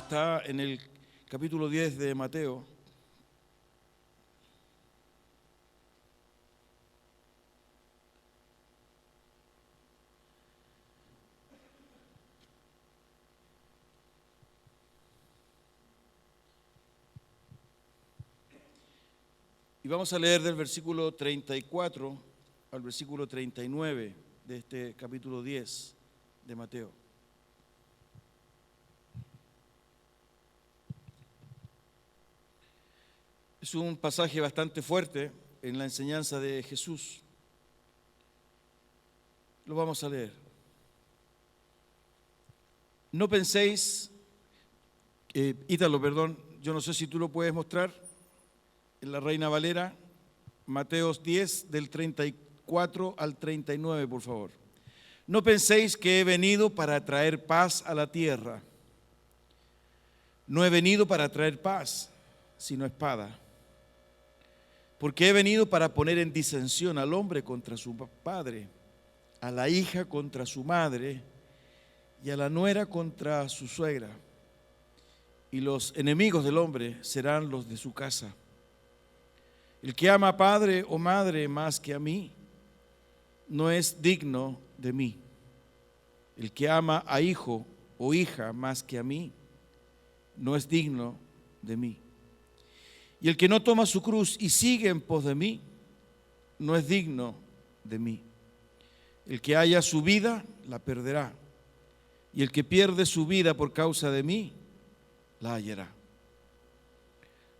está en el capítulo 10 de Mateo. Y vamos a leer del versículo 34 al versículo 39 de este capítulo 10 de Mateo. Es un pasaje bastante fuerte en la enseñanza de Jesús. Lo vamos a leer. No penséis, Ítalo, perdón, yo no sé si tú lo puedes mostrar en la Reina Valera, Mateo 10 del 34 al 39, por favor. No penséis que he venido para traer paz a la tierra. No he venido para traer paz, sino espada. Porque he venido para poner en disensión al hombre contra su padre, a la hija contra su madre y a la nuera contra su suegra. Y los enemigos del hombre serán los de su casa. El que ama a padre o madre más que a mí, no es digno de mí. El que ama a hijo o hija más que a mí, no es digno de mí. Y el que no toma su cruz y sigue en pos de mí, no es digno de mí. El que haya su vida, la perderá. Y el que pierde su vida por causa de mí, la hallará.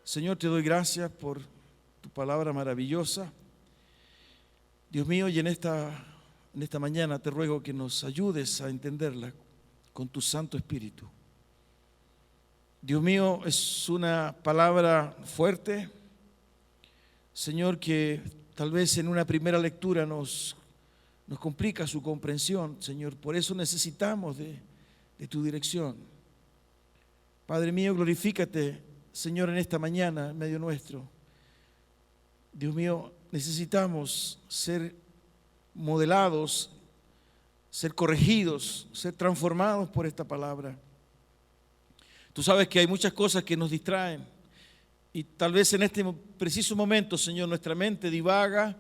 Señor, te doy gracias por tu palabra maravillosa. Dios mío, y en esta mañana te ruego que nos ayudes a entenderla con tu Santo Espíritu. Dios mío, es una palabra fuerte, Señor, que tal vez en una primera lectura nos complica su comprensión, Señor. Por eso necesitamos de tu dirección. Padre mío, glorifícate, Señor, en esta mañana en medio nuestro. Dios mío, necesitamos ser modelados, ser corregidos, ser transformados por esta palabra. Tú sabes que hay muchas cosas que nos distraen y tal vez en este preciso momento, Señor, nuestra mente divaga,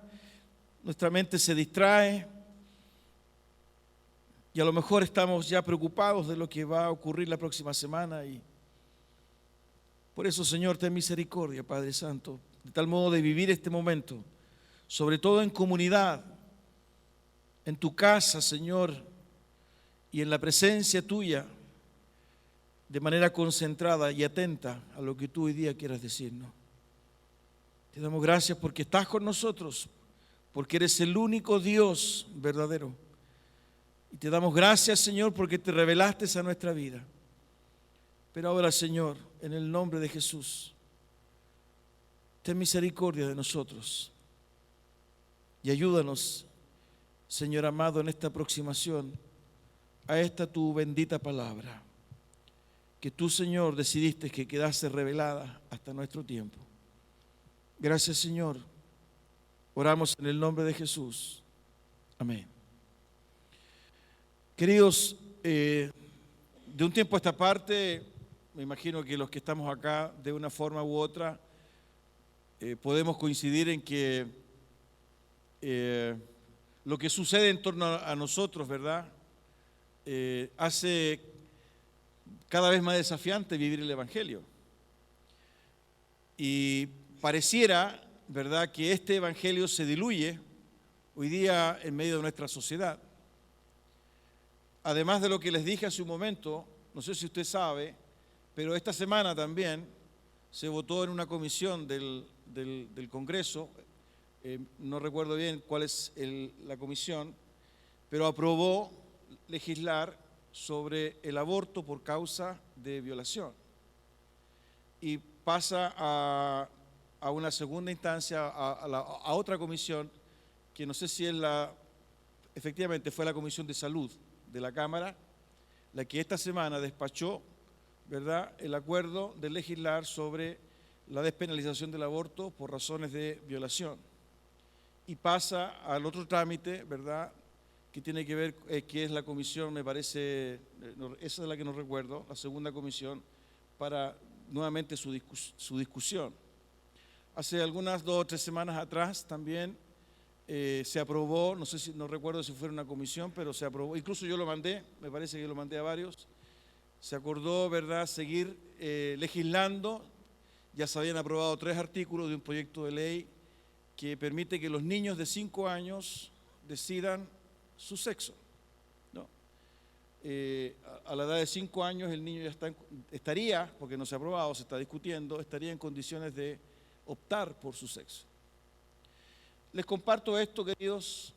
nuestra mente se distrae y a lo mejor estamos ya preocupados de lo que va a ocurrir la próxima semana y por eso, Señor, ten misericordia, Padre Santo, de tal modo de vivir este momento, sobre todo en comunidad, en tu casa, Señor, y en la presencia tuya, de manera concentrada y atenta a lo que tú hoy día quieras decirnos. Te damos gracias porque estás con nosotros, porque eres el único Dios verdadero. Y te damos gracias, Señor, porque te revelaste a nuestra vida. Pero ahora, Señor, en el nombre de Jesús, ten misericordia de nosotros y ayúdanos, Señor amado, en esta aproximación a esta tu bendita palabra, que tú, Señor, decidiste que quedase revelada hasta nuestro tiempo. Gracias, Señor. Oramos en el nombre de Jesús. Amén. Queridos, de un tiempo a esta parte, me imagino que los que estamos acá, de una forma u otra, podemos coincidir en que lo que sucede en torno a nosotros, ¿verdad?, hace cada vez más desafiante vivir el Evangelio. Y pareciera, ¿verdad?, que este Evangelio se diluye hoy día en medio de nuestra sociedad. Además de lo que les dije hace un momento, no sé si usted sabe, pero esta semana también se votó en una comisión del Congreso, no recuerdo bien cuál es la comisión, pero aprobó legislar sobre el aborto por causa de violación. Y pasa a una segunda instancia, a otra comisión, que no sé si es efectivamente fue la Comisión de Salud de la Cámara, la que esta semana despachó, ¿verdad?, el acuerdo de legislar sobre la despenalización del aborto por razones de violación. Y pasa al otro trámite, ¿verdad?, que tiene que ver, que es la comisión, me parece, esa es la que no recuerdo, la segunda comisión, para nuevamente su discusión. Hace algunas 2 o 3 semanas atrás también se aprobó, no recuerdo si fue una comisión, pero se aprobó, incluso yo lo mandé, me parece que lo mandé a varios, se acordó, ¿verdad?, seguir legislando. Ya se habían aprobado 3 artículos de un proyecto de ley que permite que los niños de 5 años decidan su sexo, ¿no? A la edad de 5 años el niño ya estaría, porque no se ha aprobado, se está discutiendo, estaría en condiciones de optar por su sexo. Les comparto esto, queridos,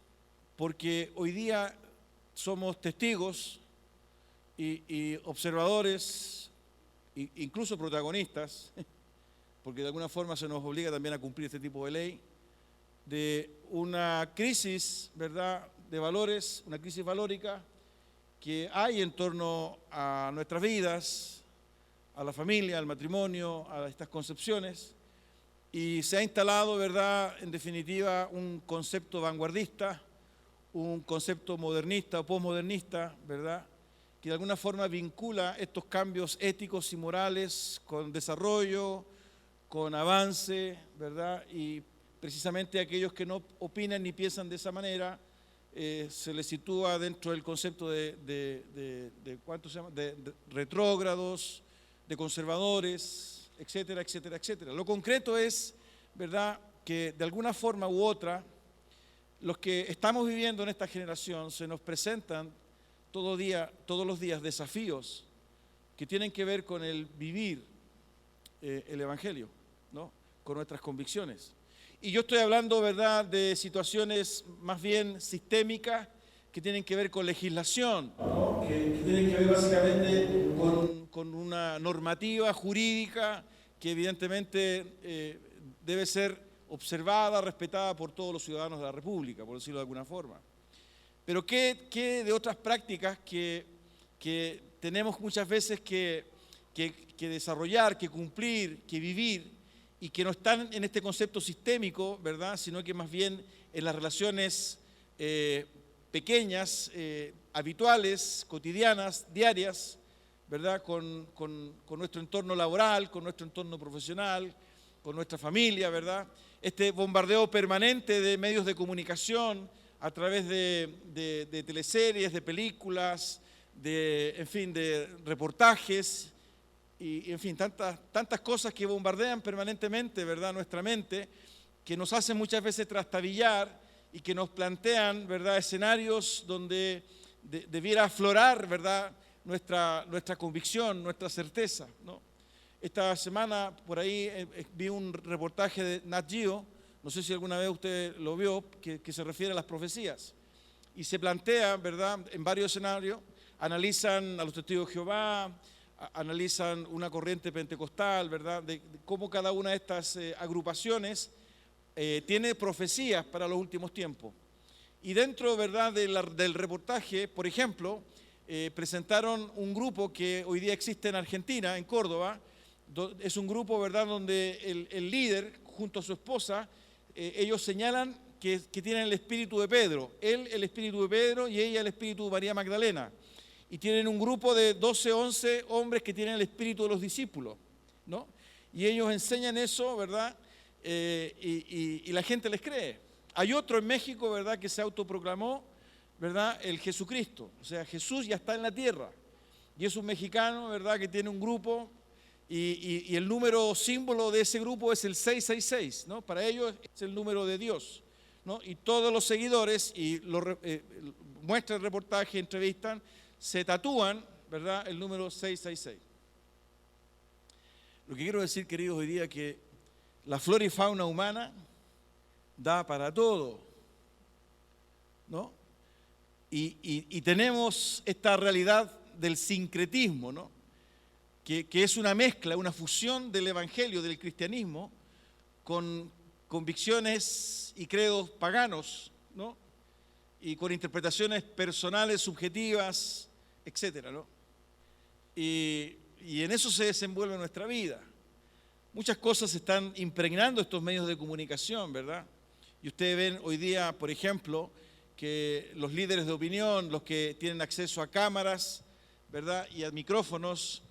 porque hoy día somos testigos y observadores, incluso protagonistas, porque de alguna forma se nos obliga también a cumplir este tipo de ley, de una crisis, ¿verdad?, de valores, una crisis valórica que hay en torno a nuestras vidas, a la familia, al matrimonio, a estas concepciones, y se ha instalado, ¿verdad?, en definitiva, un concepto vanguardista, un concepto modernista o posmodernista, ¿verdad?, que de alguna forma vincula estos cambios éticos y morales con desarrollo, con avance, ¿verdad? Y precisamente a aquellos que no opinan ni piensan de esa manera, se les sitúa dentro del concepto ¿cuánto se llama?, de retrógrados, de conservadores, etcétera, etcétera, etcétera. Lo concreto es, ¿verdad?, que de alguna forma u otra, los que estamos viviendo en esta generación se nos presentan todos los días desafíos que tienen que ver con el vivir el Evangelio, ¿no?, con nuestras convicciones. Y yo estoy hablando, ¿verdad?, de situaciones más bien sistémicas que tienen que ver con legislación, ¿no?, que tienen que ver básicamente con una normativa jurídica que evidentemente debe ser observada, respetada por todos los ciudadanos de la República, por decirlo de alguna forma. Pero ¿qué de otras prácticas que tenemos muchas veces que desarrollar, que cumplir, que vivir, y que no están en este concepto sistémico, ¿verdad?, sino que más bien en las relaciones pequeñas, habituales, cotidianas, diarias, ¿verdad?, con nuestro entorno laboral, con nuestro entorno profesional, con nuestra familia, ¿verdad? Este bombardeo permanente de medios de comunicación a través de teleseries, de películas, en fin, de reportajes, y en fin, tantas cosas que bombardean permanentemente, ¿verdad?, nuestra mente, que nos hacen muchas veces trastabillar y que nos plantean, ¿verdad?, escenarios donde debiera aflorar, ¿verdad?, nuestra convicción, nuestra certeza, ¿no? Esta semana por ahí vi un reportaje de Nat Geo, no sé si alguna vez usted lo vio, que se refiere a las profecías. Y se plantea, ¿verdad?, en varios escenarios, analizan a los testigos de Jehová, analizan una corriente pentecostal, ¿verdad?, de cómo cada una de estas agrupaciones tiene profecías para los últimos tiempos. Y dentro, ¿verdad?, del reportaje, por ejemplo, presentaron un grupo que hoy día existe en Argentina, en Córdoba. Es un grupo, ¿verdad?, donde el líder, junto a su esposa, ellos señalan que tienen el espíritu de Pedro, él el espíritu de Pedro y ella el espíritu de María Magdalena. Y tienen un grupo de 12, 11 hombres que tienen el espíritu de los discípulos, ¿no? Y ellos enseñan eso, ¿verdad? Y la gente les cree. Hay otro en México, ¿verdad?, que se autoproclamó, ¿verdad?, el Jesucristo. O sea, Jesús ya está en la tierra. Y es un mexicano, ¿verdad?, que tiene un grupo y el número símbolo de ese grupo es el 666, ¿no? Para ellos es el número de Dios, ¿no? Y todos los seguidores, y muestran el reportaje, entrevistan, se tatúan, ¿verdad?, el número 666. Lo que quiero decir, queridos, hoy día es que la flora y fauna humana da para todo, ¿no? Y tenemos esta realidad del sincretismo, ¿no?, que es una mezcla, una fusión del evangelio, del cristianismo, con convicciones y credos paganos, ¿no?, y con interpretaciones personales, subjetivas, etcétera, ¿no? Y en eso se desenvuelve nuestra vida. Muchas cosas se están impregnando estos medios de comunicación, ¿verdad? Y ustedes ven hoy día, por ejemplo, que los líderes de opinión, los que tienen acceso a cámaras, ¿verdad?, y a micrófonos,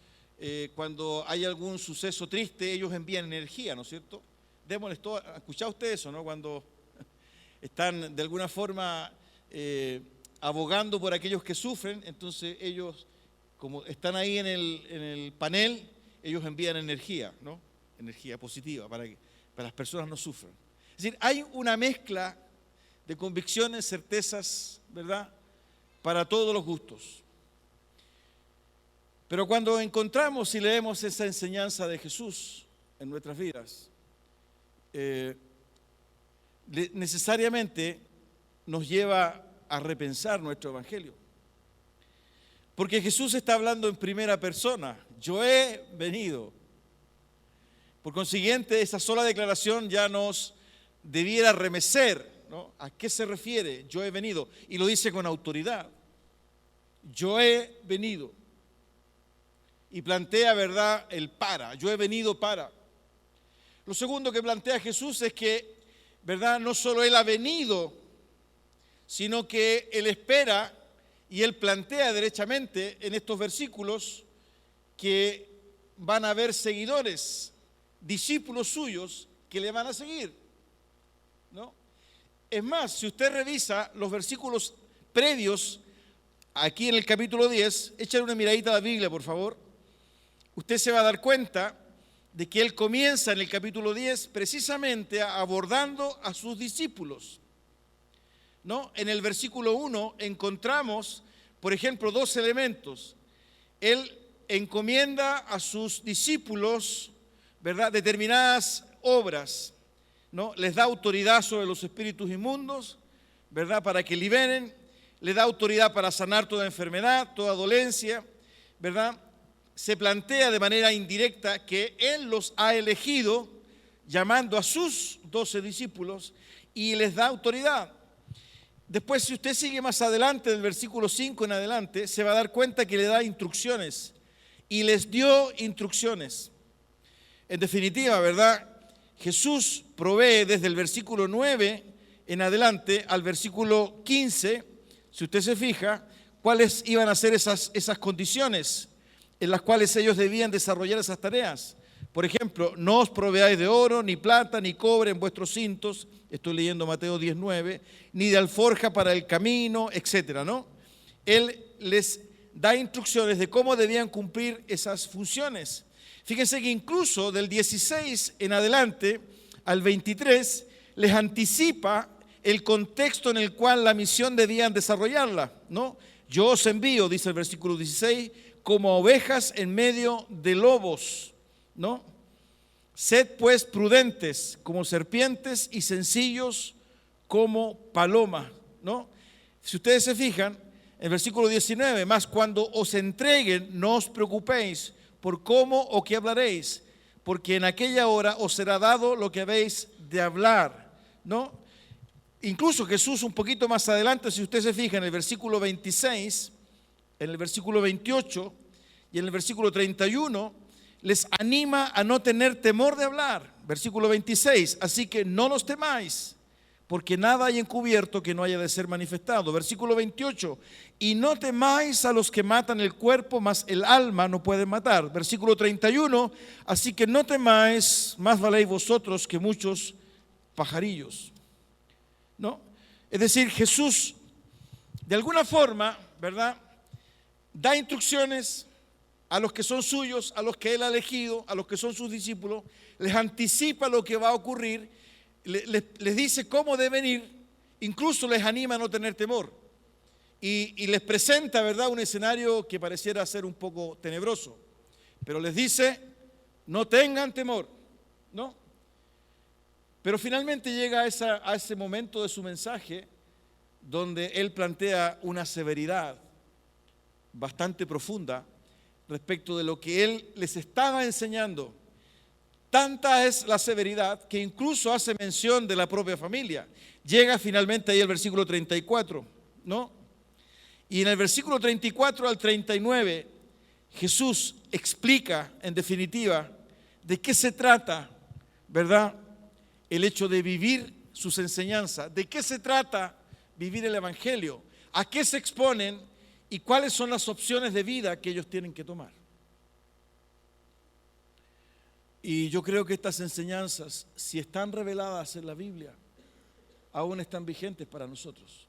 cuando hay algún suceso triste, ellos envían energía, ¿no es cierto? Démosles todo. ¿Han escuchado ustedes eso, no? Cuando están de alguna forma abogando por aquellos que sufren, entonces ellos, como están ahí en el panel, ellos envían energía, ¿no? Energía positiva para que las personas no sufran. Es decir, hay una mezcla de convicciones, certezas, ¿verdad?, para todos los gustos. Pero cuando encontramos y leemos esa enseñanza de Jesús en nuestras vidas, necesariamente nos lleva a repensar nuestro evangelio. Porque Jesús está hablando en primera persona. Yo he venido. Por consiguiente, esa sola declaración ya nos debiera remecer, ¿no? ¿A qué se refiere? Yo he venido. Y lo dice con autoridad. Yo he venido. Y plantea, ¿verdad?, el para. Yo he venido para. Lo segundo que plantea Jesús es que, ¿verdad?, no solo Él ha venido, sino que Él espera y Él plantea derechamente en estos versículos que van a haber seguidores, discípulos suyos que le van a seguir, ¿no? Es más, si usted revisa los versículos previos, aquí en el capítulo 10, échale una miradita a la Biblia, por favor. Usted se va a dar cuenta de que Él comienza en el capítulo 10 precisamente abordando a sus discípulos, ¿no? En el versículo 1 encontramos, por ejemplo, dos elementos. Él encomienda a sus discípulos, ¿verdad?, determinadas obras, ¿no? Les da autoridad sobre los espíritus inmundos, ¿verdad?, para que liberen. Le da autoridad para sanar toda enfermedad, toda dolencia, ¿verdad? Se plantea de manera indirecta que Él los ha elegido, llamando a sus 12 discípulos, y les da autoridad. Después, si usted sigue más adelante, del versículo 5 en adelante, se va a dar cuenta que le da instrucciones, y les dio instrucciones. En definitiva, ¿verdad?, Jesús provee desde el versículo 9 en adelante al versículo 15, si usted se fija, cuáles iban a ser esas condiciones en las cuales ellos debían desarrollar esas tareas. Por ejemplo, no os proveáis de oro, ni plata, ni cobre en vuestros cintos, estoy leyendo Mateo 19, ni de alforja para el camino, etcétera, ¿no? Él les da instrucciones de cómo debían cumplir esas funciones. Fíjense que incluso del 16 en adelante al 23 les anticipa el contexto en el cual la misión debían desarrollarla, ¿no? Yo os envío, dice el versículo 16, como ovejas en medio de lobos, ¿no? Sed pues prudentes como serpientes y sencillos como palomas, ¿no? Si ustedes se fijan, en el versículo 19, más cuando os entreguen, no os preocupéis por cómo o qué hablaréis, porque en aquella hora os será dado lo que habéis de hablar, ¿no? Incluso Jesús un poquito más adelante, si usted se fija en el versículo 26, en el versículo 28 y en el versículo 31, les anima a no tener temor de hablar. Versículo 26, así que no los temáis, porque nada hay encubierto que no haya de ser manifestado. Versículo 28, y no temáis a los que matan el cuerpo, mas el alma no pueden matar. Versículo 31, así que no temáis, más valéis vosotros que muchos pajarillos, ¿no? Es decir, Jesús, de alguna forma, ¿verdad?, da instrucciones a los que son suyos, a los que Él ha elegido, a los que son sus discípulos, les anticipa lo que va a ocurrir, les dice cómo deben ir, incluso les anima a no tener temor. Y les presenta, ¿verdad?, un escenario que pareciera ser un poco tenebroso, pero les dice, no tengan temor, ¿no? Pero finalmente llega a ese momento de su mensaje donde Él plantea una severidad bastante profunda respecto de lo que Él les estaba enseñando. Tanta es la severidad que incluso hace mención de la propia familia. Llega finalmente ahí el versículo 34, ¿no? Y en el versículo 34 al 39, Jesús explica en definitiva de qué se trata, ¿verdad?, el hecho de vivir sus enseñanzas, de qué se trata vivir el evangelio, a qué se exponen y cuáles son las opciones de vida que ellos tienen que tomar. Y yo creo que estas enseñanzas, si están reveladas en la Biblia, aún están vigentes para nosotros.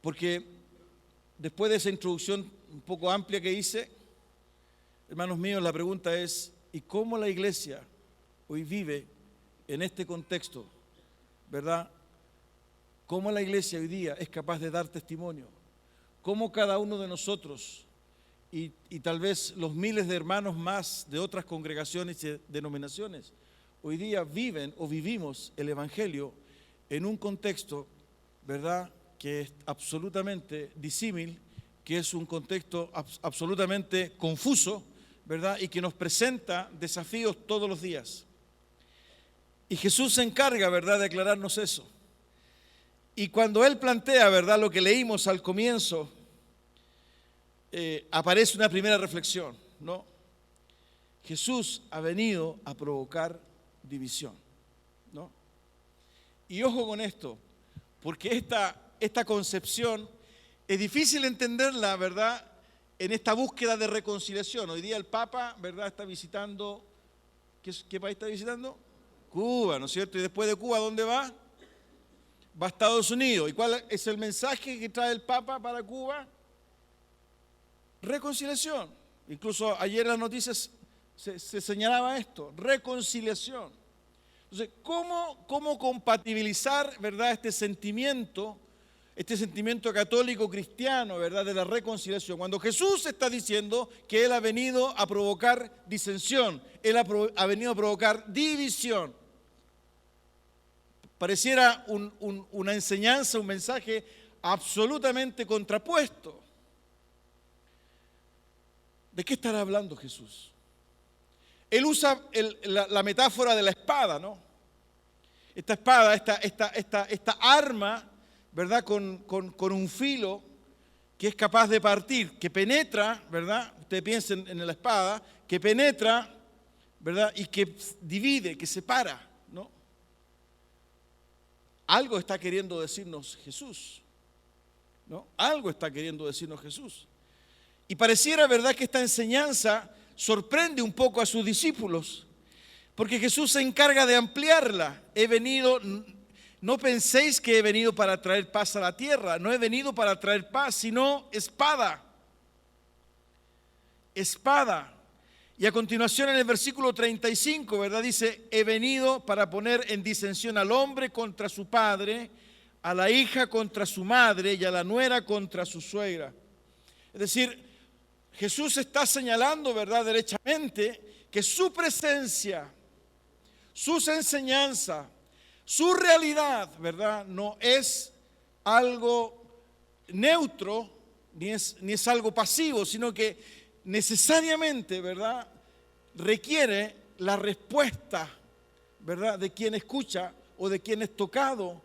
Porque después de esa introducción un poco amplia que hice, hermanos míos, la pregunta es, ¿y cómo la iglesia hoy vive en este contexto? ¿Verdad? ¿Cómo la iglesia hoy día es capaz de dar testimonio? ¿Cómo cada uno de nosotros y tal vez los miles de hermanos más de otras congregaciones y denominaciones hoy día viven o vivimos el Evangelio en un contexto, ¿verdad?, que es absolutamente disímil, que es un contexto absolutamente confuso, ¿verdad?, y que nos presenta desafíos todos los días. Y Jesús se encarga, ¿verdad?, de aclararnos eso. Y cuando Él plantea, ¿verdad?, lo que leímos al comienzo, aparece una primera reflexión, ¿no? Jesús ha venido a provocar división, ¿no? Y ojo con esto, porque esta concepción es difícil entenderla, ¿verdad?, en esta búsqueda de reconciliación. Hoy día el Papa, ¿verdad?, está visitando, ¿qué país está visitando? Cuba, ¿no es cierto? Y después de Cuba, ¿dónde va? Va a Estados Unidos. ¿Y cuál es el mensaje que trae el Papa para Cuba? Reconciliación. Incluso ayer en las noticias se señalaba esto, reconciliación. Entonces, ¿cómo compatibilizar, ¿verdad?, este sentimiento católico cristiano, ¿verdad?, de la reconciliación? Cuando Jesús está diciendo que Él ha venido a provocar disensión, Él ha venido a provocar división. Pareciera una enseñanza, un mensaje absolutamente contrapuesto. ¿De qué estará hablando Jesús? Él usa la metáfora de la espada, ¿no? Esta espada, esta arma, ¿verdad?, con un filo que es capaz de partir, que penetra, ¿verdad? Ustedes piensen en la espada, que penetra, ¿verdad?, y que divide, que separa, ¿no? Algo está queriendo decirnos Jesús, ¿no? Algo está queriendo decirnos Jesús. Y pareciera, ¿verdad?, que esta enseñanza sorprende un poco a sus discípulos, porque Jesús se encarga de ampliarla. No penséis que he venido para traer paz a la tierra, no he venido para traer paz, sino espada. Espada. Y a continuación en el versículo 35, ¿verdad?, dice, he venido para poner en disensión al hombre contra su padre, a la hija contra su madre y a la nuera contra su suegra. Es decir, Jesús está señalando, ¿verdad?, derechamente que su presencia, sus enseñanzas, su realidad, ¿verdad?, no es algo neutro, ni es algo pasivo, sino que necesariamente, ¿verdad?, requiere la respuesta, ¿verdad?, de quien escucha o de quien es tocado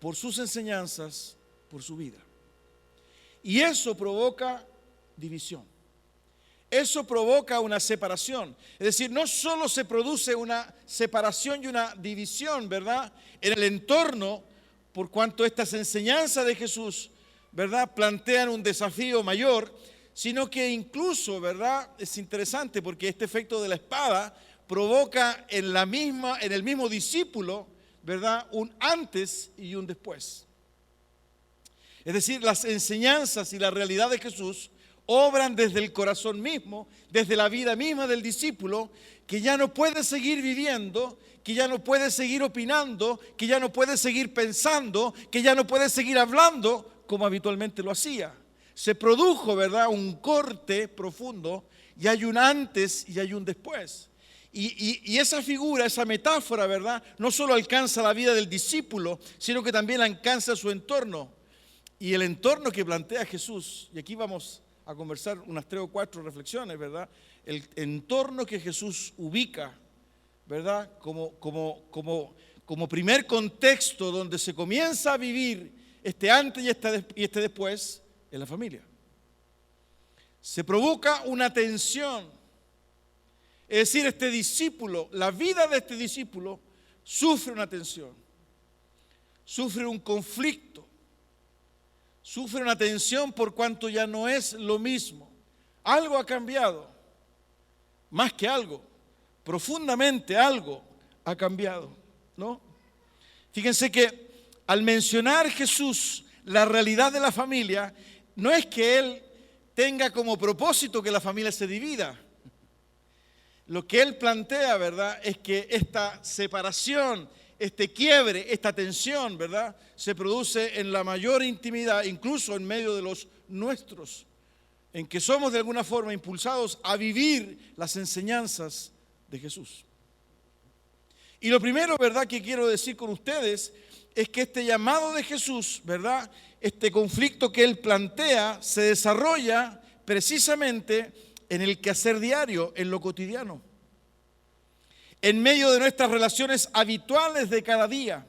por sus enseñanzas, por su vida. Y eso provoca división. Eso provoca una separación. Es decir, no solo se produce una separación y una división, ¿verdad?, en el entorno, por cuanto estas enseñanzas de Jesús, ¿verdad?, plantean un desafío mayor, sino que incluso, ¿verdad?, es interesante porque este efecto de la espada provoca en el mismo discípulo, ¿verdad?, un antes y un después. Es decir, las enseñanzas y la realidad de Jesús obran desde el corazón mismo, desde la vida misma del discípulo, que ya no puede seguir viviendo, que ya no puede seguir opinando, que ya no puede seguir pensando, que ya no puede seguir hablando como habitualmente lo hacía. Se produjo, ¿verdad?, un corte profundo y hay un antes y hay un después. Y esa figura, esa metáfora, ¿verdad?, no solo alcanza la vida del discípulo, sino que también alcanza su entorno. Y el entorno que plantea Jesús, y aquí vamos a conversar unas 3 o 4 reflexiones, ¿verdad? El entorno que Jesús ubica, ¿verdad?, como primer contexto donde se comienza a vivir este antes y este después, en la familia. Se provoca una tensión. Es decir, este discípulo, la vida de este discípulo sufre una tensión, sufre un conflicto, sufre una tensión por cuanto ya no es lo mismo. Algo ha cambiado, más que algo, profundamente algo ha cambiado, ¿no? Fíjense que al mencionar Jesús la realidad de la familia, no es que Él tenga como propósito que la familia se divida. Lo que Él plantea, ¿verdad?, es que esta separación, este quiebre, esta tensión, ¿verdad?, se produce en la mayor intimidad, incluso en medio de los nuestros, en que somos de alguna forma impulsados a vivir las enseñanzas de Jesús. Y lo primero, ¿verdad?, que quiero decir con ustedes es que este llamado de Jesús, ¿verdad?, este conflicto que Él plantea se desarrolla precisamente en el quehacer diario, en lo cotidiano, en medio de nuestras relaciones habituales de cada día.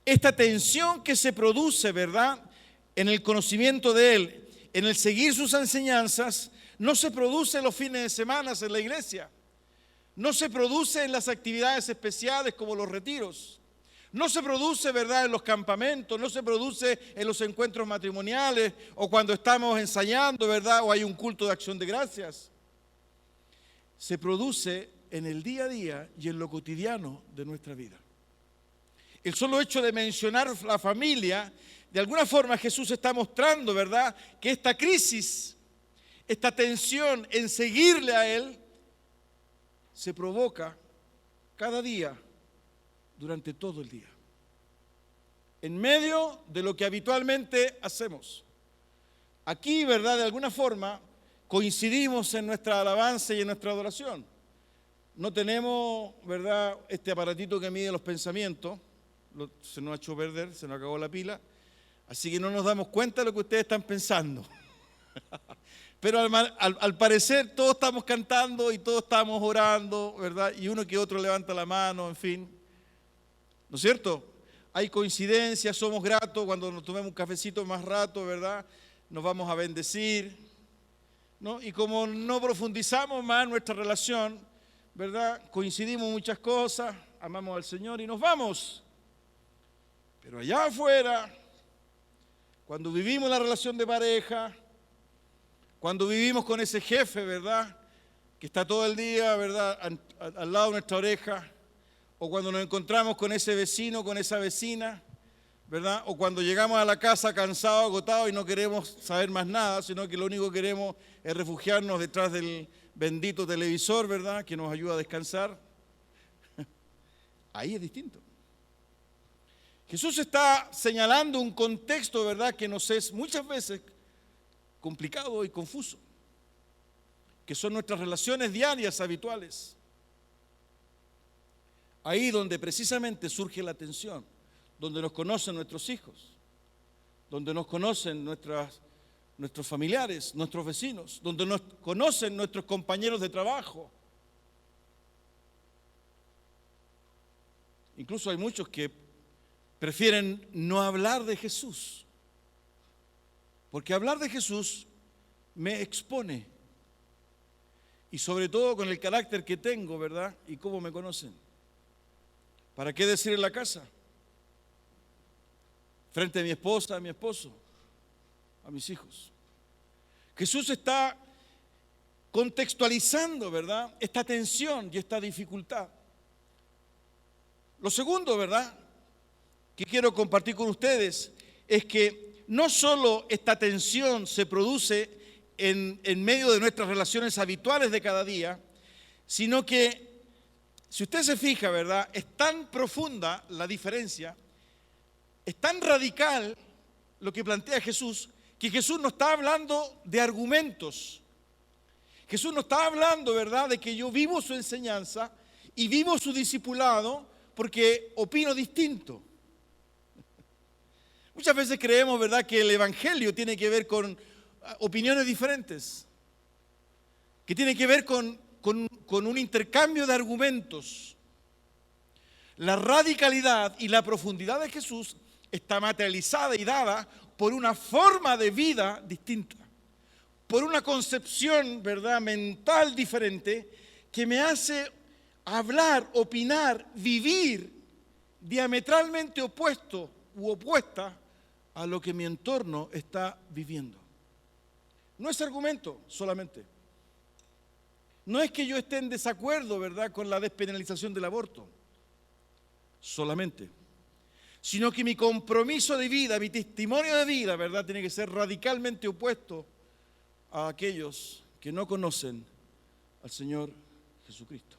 Esta tensión que se produce, ¿verdad?, en el conocimiento de Él, en el seguir sus enseñanzas, no se produce los fines de semana en la iglesia, no se produce en las actividades especiales como los retiros, no se produce, ¿verdad?, en los campamentos, no se produce en los encuentros matrimoniales o cuando estamos ensayando, ¿verdad?, o hay un culto de acción de gracias. Se produce en el día a día y en lo cotidiano de nuestra vida. El solo hecho de mencionar la familia, de alguna forma Jesús está mostrando, ¿verdad?, que esta crisis, esta tensión en seguirle a Él, se provoca cada día durante todo el día, en medio de lo que habitualmente hacemos. Aquí, ¿verdad?, de alguna forma coincidimos en nuestra alabanza y en nuestra adoración. No tenemos, ¿verdad?, este aparatito que mide los pensamientos, se nos ha hecho perder, se nos acabó la pila, así que no nos damos cuenta de lo que ustedes están pensando. Pero al parecer todos estamos cantando y todos estamos orando, ¿verdad? Y uno que otro levanta la mano, en fin. ¿No es cierto? Hay coincidencias, somos gratos cuando nos tomemos un cafecito más rato, ¿verdad? Nos vamos a bendecir, ¿no? Y como no profundizamos más en nuestra relación, ¿verdad?, coincidimos en muchas cosas, amamos al Señor y nos vamos. Pero allá afuera, cuando vivimos la relación de pareja, cuando vivimos con ese jefe, ¿verdad?, que está todo el día, ¿verdad?, al lado de nuestra oreja, o cuando nos encontramos con ese vecino, con esa vecina, ¿verdad?, o cuando llegamos a la casa cansados, agotados y no queremos saber más nada, sino que lo único que queremos es refugiarnos detrás del bendito televisor, ¿verdad?, que nos ayuda a descansar. Ahí es distinto. Jesús está señalando un contexto, ¿verdad?, que nos es muchas veces complicado y confuso, que son nuestras relaciones diarias habituales. Ahí donde precisamente surge la tensión, donde nos conocen nuestros hijos, donde nos conocen nuestros familiares, nuestros vecinos, donde nos conocen nuestros compañeros de trabajo. Incluso hay muchos que prefieren no hablar de Jesús, porque hablar de Jesús me expone, y sobre todo con el carácter que tengo, ¿verdad?, y cómo me conocen. ¿Para qué decir en la casa? Frente a mi esposa, a mi esposo, a mis hijos. Jesús está contextualizando, ¿verdad?, esta tensión y esta dificultad. Lo segundo, ¿verdad?, que quiero compartir con ustedes es que no solo esta tensión se produce en medio de nuestras relaciones habituales de cada día, sino que, si usted se fija, ¿verdad?, es tan profunda la diferencia, es tan radical lo que plantea Jesús, que Jesús no está hablando de argumentos. Jesús no está hablando, ¿verdad?, de que yo vivo su enseñanza y vivo su discipulado porque opino distinto. Muchas veces creemos, ¿verdad?, que el Evangelio tiene que ver con opiniones diferentes, que tiene que ver con un intercambio de argumentos. La radicalidad y la profundidad de Jesús está materializada y dada por una forma de vida distinta, por una concepción, ¿verdad?, mental diferente que me hace hablar, opinar, vivir diametralmente opuesto u opuesta a lo que mi entorno está viviendo. No es argumento solamente. No es que yo esté en desacuerdo, ¿verdad?, con la despenalización del aborto, solamente, sino que mi compromiso de vida, mi testimonio de vida, ¿verdad?, tiene que ser radicalmente opuesto a aquellos que no conocen al Señor Jesucristo.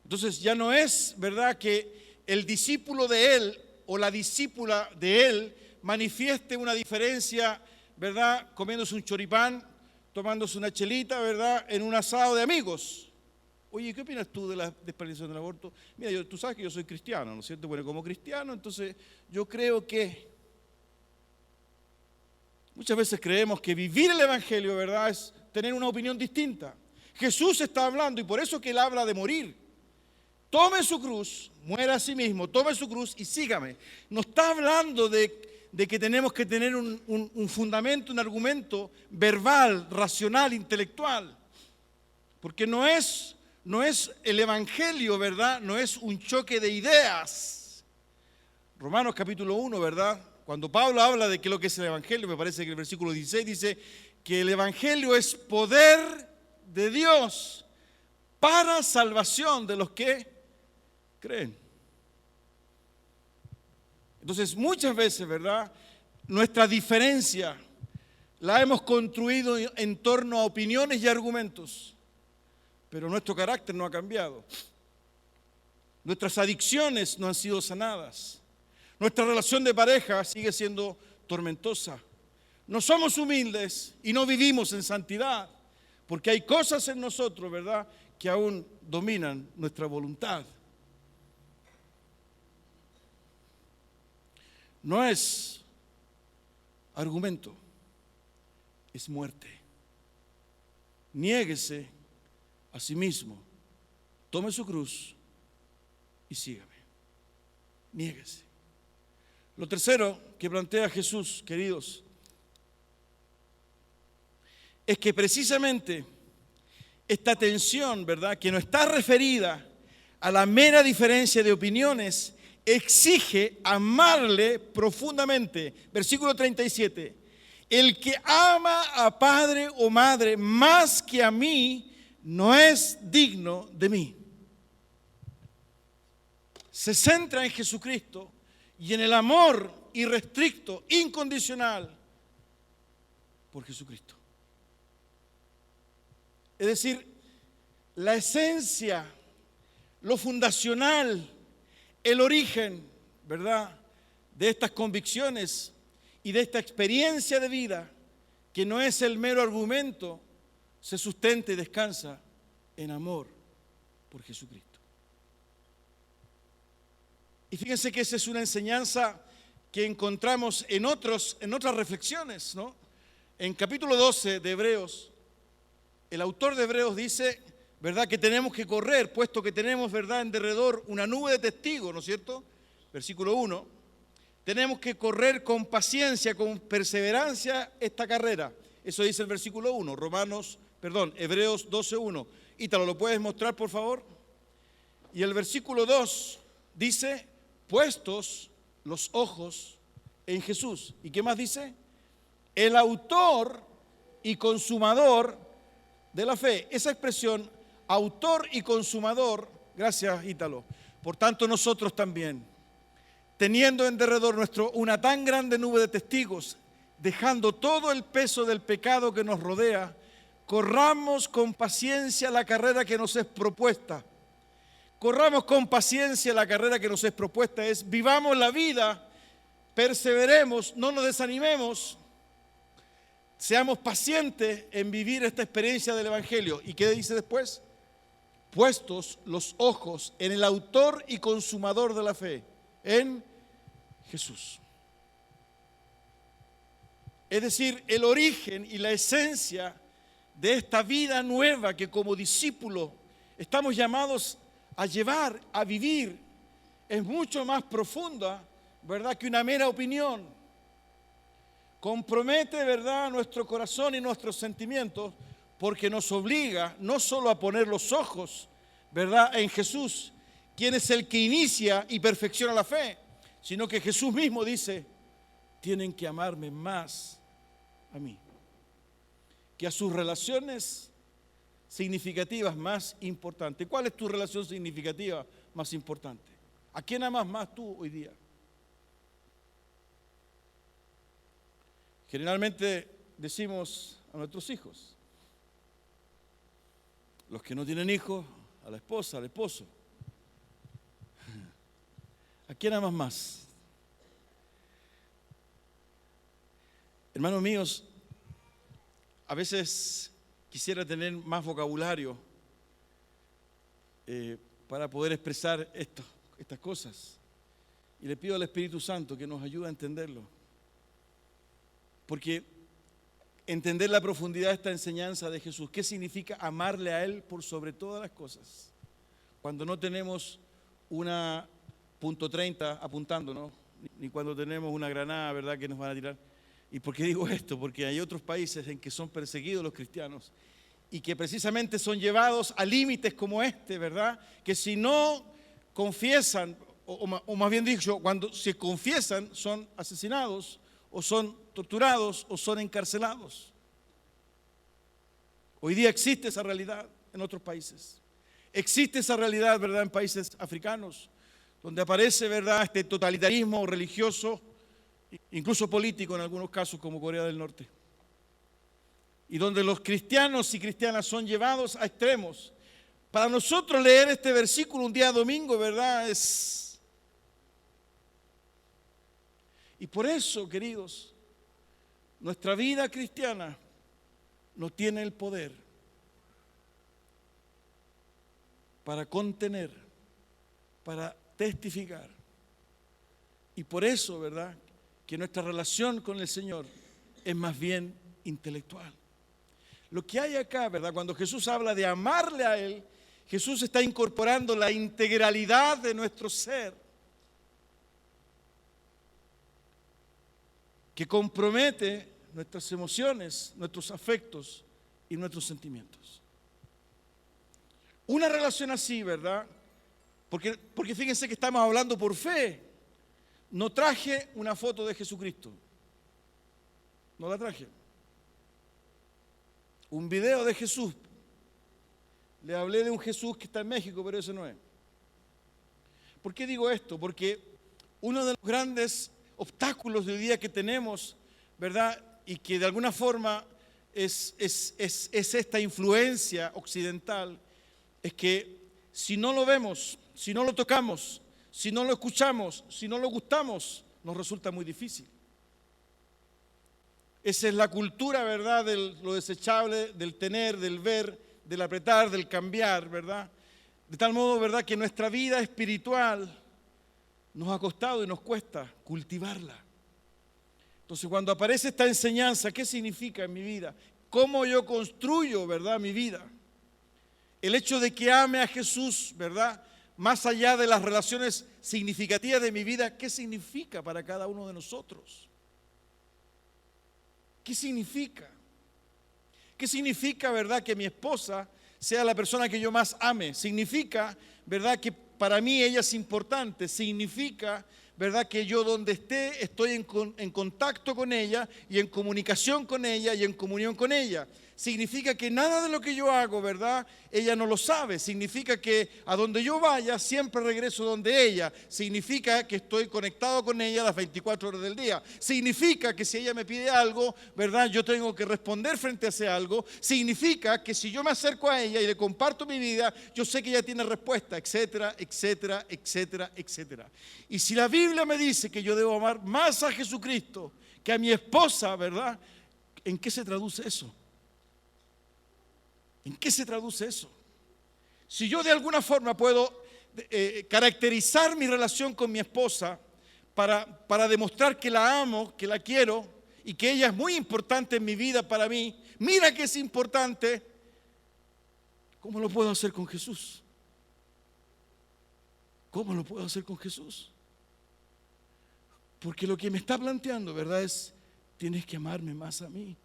Entonces ya no es, ¿verdad?, que el discípulo de Él o la discípula de Él manifieste una diferencia, ¿verdad?, comiéndose un choripán, tomándose una chelita, ¿verdad?, en un asado de amigos. Oye, ¿qué opinas tú de la despenalización del aborto? Mira, tú sabes que yo soy cristiano, ¿no es cierto? Bueno, como cristiano, entonces yo creo que muchas veces creemos que vivir el Evangelio, ¿verdad?, es tener una opinión distinta. Jesús está hablando, y por eso que Él habla de morir. Tome su cruz, muera a sí mismo, tome su cruz y sígame. No está hablando de que tenemos que tener un fundamento, un argumento verbal, racional, intelectual. Porque no es el Evangelio, ¿verdad? No es un choque de ideas. Romanos capítulo 1, ¿verdad? Cuando Pablo habla de qué es lo que es el Evangelio, me parece que el versículo 16 dice que el Evangelio es poder de Dios para salvación de los que creen. Entonces, muchas veces, ¿verdad?, nuestra diferencia la hemos construido en torno a opiniones y argumentos, pero nuestro carácter no ha cambiado. Nuestras adicciones no han sido sanadas. Nuestra relación de pareja sigue siendo tormentosa. No somos humildes y no vivimos en santidad, porque hay cosas en nosotros, ¿verdad?, que aún dominan nuestra voluntad. No es argumento, es muerte. Niéguese a sí mismo, tome su cruz y sígame. Niéguese. Lo tercero que plantea Jesús, queridos, es que precisamente esta tensión, ¿verdad?, que no está referida a la mera diferencia de opiniones, exige amarle profundamente. Versículo 37. El que ama a padre o madre más que a mí, no es digno de mí. Se centra en Jesucristo y en el amor irrestricto, incondicional por Jesucristo. Es decir, la esencia, lo fundacional, el origen, ¿verdad?, de estas convicciones y de esta experiencia de vida, que no es el mero argumento, se sustenta y descansa en amor por Jesucristo. Y fíjense que esa es una enseñanza que encontramos en otras reflexiones, ¿no? En capítulo 12 de Hebreos, el autor de Hebreos dice, ¿verdad?, que tenemos que correr, puesto que tenemos, ¿verdad?, en derredor una nube de testigos, ¿no es cierto? Versículo 1. Tenemos que correr con paciencia, con perseverancia esta carrera. Eso dice el versículo 1, Hebreos 12:1. Ítalo, ¿lo puedes mostrar, por favor? Y el versículo 2 dice, puestos los ojos en Jesús. ¿Y qué más dice? El autor y consumador de la fe. Esa expresión, autor y consumador, gracias Ítalo. Por tanto, nosotros también, teniendo en derredor nuestro una tan grande nube de testigos, dejando todo el peso del pecado que nos rodea, corramos con paciencia la carrera que nos es propuesta. Corramos con paciencia la carrera que nos es propuesta, es vivamos la vida, perseveremos, no nos desanimemos, seamos pacientes en vivir esta experiencia del Evangelio. ¿Y qué dice después? Puestos los ojos en el autor y consumador de la fe, en Jesús. Es decir, el origen y la esencia de esta vida nueva que como discípulos estamos llamados a llevar, a vivir, es mucho más profunda, ¿verdad?, que una mera opinión. Compromete, ¿verdad?, nuestro corazón y nuestros sentimientos, porque nos obliga no solo a poner los ojos, ¿verdad?, en Jesús, quien es el que inicia y perfecciona la fe, sino que Jesús mismo dice, tienen que amarme más a mí que a sus relaciones, significativas más importantes. ¿Cuál es tu relación significativa más importante? ¿A quién amas más tú hoy día? Generalmente decimos a nuestros hijos, los que no tienen hijos, a la esposa, al esposo. ¿A quién amas más? Hermanos míos, a veces quisiera tener más vocabulario para poder expresar estas cosas. Y le pido al Espíritu Santo que nos ayude a entenderlo. Porque entender la profundidad de esta enseñanza de Jesús, ¿qué significa amarle a Él por sobre todas las cosas? Cuando no tenemos una .30 apuntando, ¿no? Ni cuando tenemos una granada, ¿verdad?, que nos van a tirar. ¿Y por qué digo esto? Porque hay otros países en que son perseguidos los cristianos y que precisamente son llevados a límites como este, ¿verdad? Que si no confiesan, o más bien dicho, cuando se confiesan, son asesinados, o son torturados, o son encarcelados. Hoy día existe esa realidad en otros países. Existe esa realidad, ¿verdad?, en países africanos, donde aparece, ¿verdad?, este totalitarismo religioso, incluso político en algunos casos, como Corea del Norte. Y donde los cristianos y cristianas son llevados a extremos. Para nosotros leer este versículo un día domingo, ¿verdad?, Y por eso, queridos, nuestra vida cristiana no tiene el poder para contener, para testificar. Y por eso, ¿verdad?, que nuestra relación con el Señor es más bien intelectual. Lo que hay acá, ¿verdad?, cuando Jesús habla de amarle a Él, Jesús está incorporando la integralidad de nuestro ser, que compromete nuestras emociones, nuestros afectos y nuestros sentimientos. Una relación así, ¿verdad? Porque fíjense que estamos hablando por fe. No traje una foto de Jesucristo. No la traje. Un video de Jesús. Le hablé de un Jesús que está en México, pero ese no es. ¿Por qué digo esto? Porque uno de los grandes obstáculos de hoy día que tenemos, ¿verdad?, y que de alguna forma es esta influencia occidental, es que si no lo vemos, si no lo tocamos, si no lo escuchamos, si no lo gustamos, nos resulta muy difícil. Esa es la cultura, ¿verdad?, de lo desechable, del tener, del ver, del apretar, del cambiar, ¿verdad? De tal modo, ¿verdad?, que nuestra vida espiritual nos ha costado y nos cuesta cultivarla. Entonces, cuando aparece esta enseñanza, ¿qué significa en mi vida? ¿Cómo yo construyo, verdad, mi vida? El hecho de que ame a Jesús, ¿verdad?, más allá de las relaciones significativas de mi vida, ¿qué significa para cada uno de nosotros? ¿Qué significa? ¿Qué significa, verdad, que mi esposa sea la persona que yo más ame? Significa, verdad, que para mí ella es importante. Significa, verdad, que yo donde esté estoy en contacto con ella y en comunicación con ella y en comunión con ella. Significa que nada de lo que yo hago, ¿verdad?, ella no lo sabe. Significa que a donde yo vaya siempre regreso donde ella. Significa que estoy conectado con ella las 24 horas del día. Significa que si ella me pide algo, ¿verdad?, yo tengo que responder frente a ese algo. Significa que si yo me acerco a ella y le comparto mi vida, yo sé que ella tiene respuesta, etcétera, etcétera, etcétera, etcétera. Y si la Biblia me dice que yo debo amar más a Jesucristo que a mi esposa, ¿verdad?, ¿en qué se traduce eso? ¿En qué se traduce eso? Si yo de alguna forma puedo caracterizar mi relación con mi esposa para demostrar que la amo, que la quiero y que ella es muy importante en mi vida para mí, mira que es importante, ¿cómo lo puedo hacer con Jesús? ¿Cómo lo puedo hacer con Jesús? Porque lo que me está planteando, ¿verdad?, es, tienes que amarme más a mí.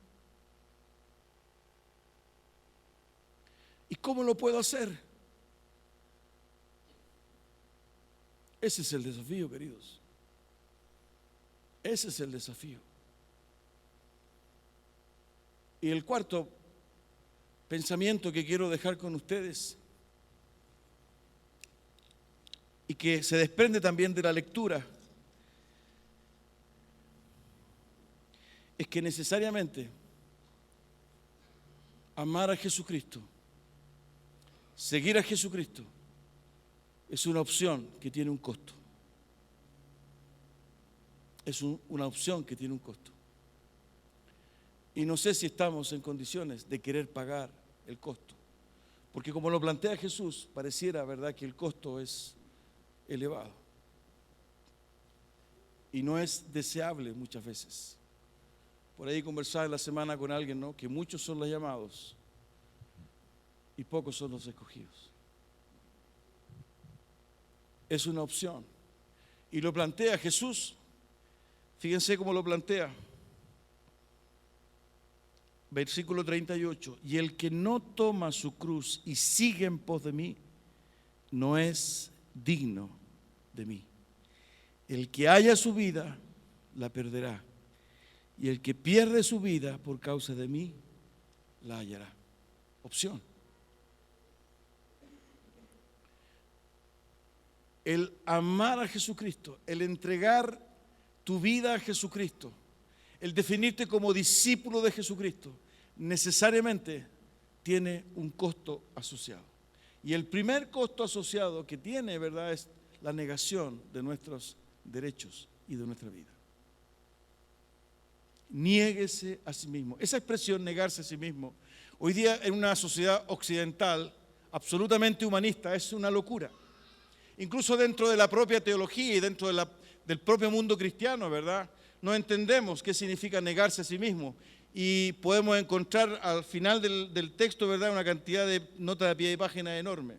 ¿Y cómo lo puedo hacer? Ese es el desafío, queridos. Ese es el desafío. Y el cuarto pensamiento que quiero dejar con ustedes y que se desprende también de la lectura es que necesariamente amar a Jesucristo, seguir a Jesucristo, es una opción que tiene un costo. Es una opción que tiene un costo. Y no sé si estamos en condiciones de querer pagar el costo. Porque como lo plantea Jesús, pareciera, ¿verdad?, que el costo es elevado. Y no es deseable muchas veces. Por ahí conversaba en la semana con alguien, ¿no?, que muchos son los llamados y pocos son los escogidos. Es una opción. Y lo plantea Jesús. Fíjense cómo lo plantea. Versículo 38. Y el que no toma su cruz y sigue en pos de mí, no es digno de mí. El que haya su vida, la perderá. Y el que pierde su vida por causa de mí, la hallará. Opción. El amar a Jesucristo, el entregar tu vida a Jesucristo, el definirte como discípulo de Jesucristo, necesariamente tiene un costo asociado. Y el primer costo asociado que tiene, ¿verdad?, es la negación de nuestros derechos y de nuestra vida. Niéguese a sí mismo. Esa expresión, negarse a sí mismo, hoy día en una sociedad occidental absolutamente humanista, es una locura. Incluso dentro de la propia teología y dentro del propio mundo cristiano, ¿verdad?, no entendemos qué significa negarse a sí mismo. Y podemos encontrar al final del texto, ¿verdad?, una cantidad de notas de pie de página enorme.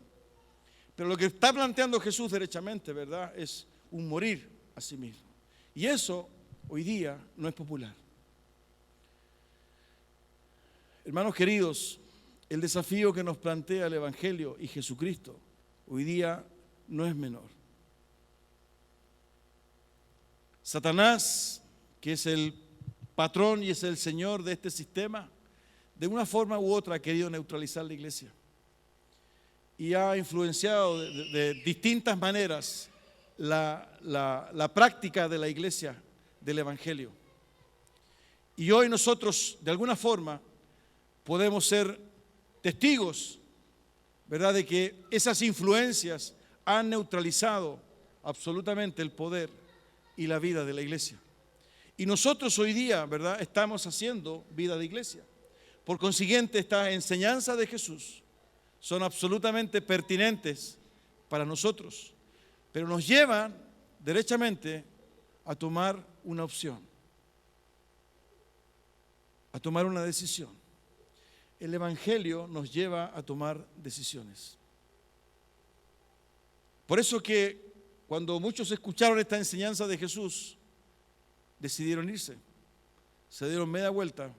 Pero lo que está planteando Jesús derechamente, ¿verdad?, es un morir a sí mismo. Y eso hoy día no es popular. Hermanos queridos, el desafío que nos plantea el Evangelio y Jesucristo hoy día no es menor. Satanás, que es el patrón y es el señor de este sistema, de una forma u otra ha querido neutralizar la iglesia y ha influenciado de distintas maneras la práctica de la iglesia del Evangelio. Y hoy nosotros, de alguna forma, podemos ser testigos, ¿verdad?, de que esas influencias han neutralizado absolutamente el poder y la vida de la iglesia. Y nosotros hoy día, ¿verdad?, estamos haciendo vida de iglesia. Por consiguiente, estas enseñanzas de Jesús son absolutamente pertinentes para nosotros, pero nos llevan derechamente a tomar una opción, a tomar una decisión. El Evangelio nos lleva a tomar decisiones. Por eso que cuando muchos escucharon esta enseñanza de Jesús, decidieron irse, se dieron media vuelta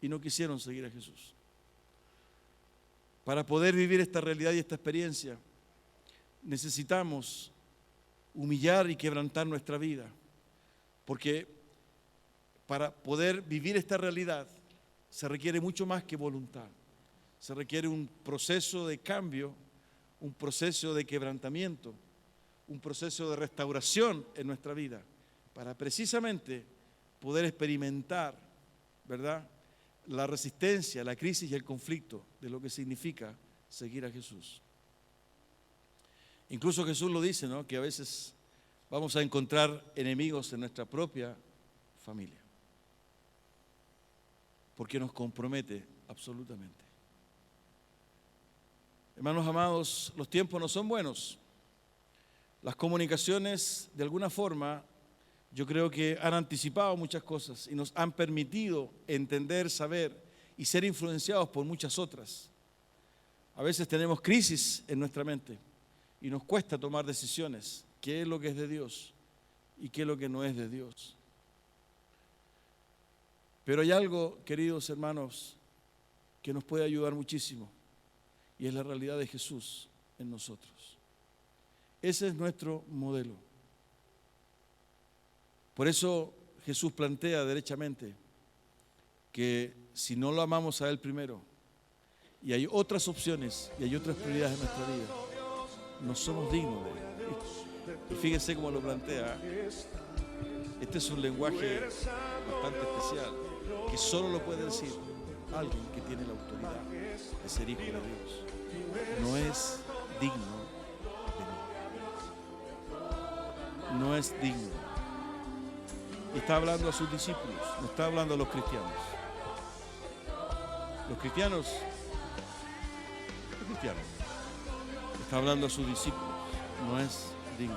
y no quisieron seguir a Jesús. Para poder vivir esta realidad y esta experiencia, necesitamos humillar y quebrantar nuestra vida, porque para poder vivir esta realidad se requiere mucho más que voluntad, se requiere un proceso de cambio, un proceso de quebrantamiento, un proceso de restauración en nuestra vida, para precisamente poder experimentar, ¿verdad?, la resistencia, la crisis y el conflicto de lo que significa seguir a Jesús. Incluso Jesús lo dice, ¿no?, que a veces vamos a encontrar enemigos en nuestra propia familia, porque nos compromete absolutamente. Hermanos amados, los tiempos no son buenos. Las comunicaciones, de alguna forma, yo creo que han anticipado muchas cosas y nos han permitido entender, saber y ser influenciados por muchas otras. A veces tenemos crisis en nuestra mente y nos cuesta tomar decisiones. ¿Qué es lo que es de Dios y qué es lo que no es de Dios? Pero hay algo, queridos hermanos, que nos puede ayudar muchísimo, y es la realidad de Jesús en nosotros. Ese es nuestro modelo. Por eso Jesús plantea derechamente que si no lo amamos a Él primero, y hay otras opciones y hay otras prioridades en nuestra vida. No somos dignos de Él. Y fíjense cómo lo plantea. Este es un lenguaje bastante especial, que solo lo puede decir alguien que tiene la autoridad de ser hijo de Dios. No es digno de mí. No es digno. Y está hablando a sus discípulos, no está hablando a los cristianos. Los cristianos, está hablando a sus discípulos, no es digno.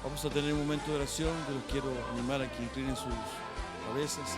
Vamos a tener un momento de oración. Yo los quiero animar a que inclinen sus cabezas.